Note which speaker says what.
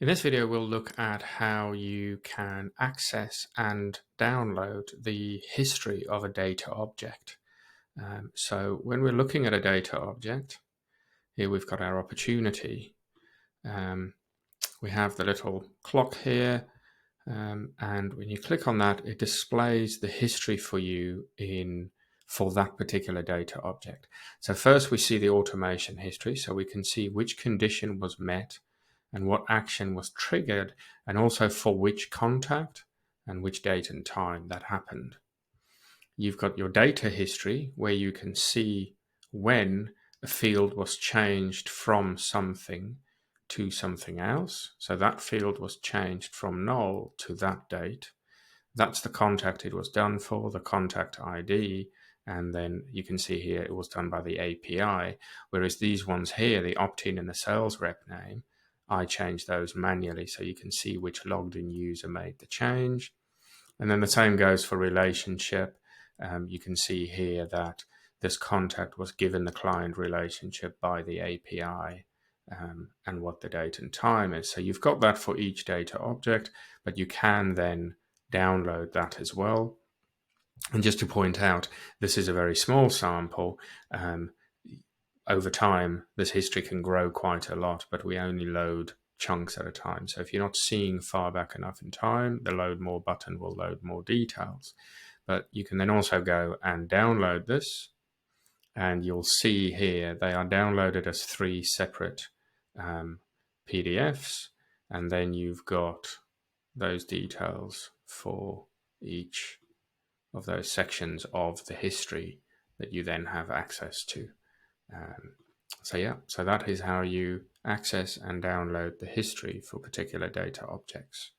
Speaker 1: In this video, we'll look at how you can access and download the history of a data object. So when we're looking at a data object, here we've got our opportunity. We have the little clock here, and when you click on that, it displays the history for you for that particular data object. So first we see the automation history, so we can see which condition was met and what action was triggered, and also for which contact and which date and time that happened. You've got your data history where you can see when a field was changed from something to something else. So that field was changed from null to that date. That's the contact it was done for, the contact ID, and then you can see here it was done by the API, whereas these ones here, the opt-in and the sales rep name, I changed those manually, so you can see which logged in user made the change. And then the same goes for relationship. You can see here that this contact was given the client relationship by the API, and what the date and time is. So you've got that for each data object, but you can then download that as well. And just to point out, this is a very small sample. Over time, this history can grow quite a lot, but we only load chunks at a time. So if you're not seeing far back enough in time, the load more button will load more details. But you can then also go and download this, and you'll see here they are downloaded as 3 separate PDFs, and then you've got those details for each of those sections of the history that you then have access to. So that is how you access and download the history for particular data objects.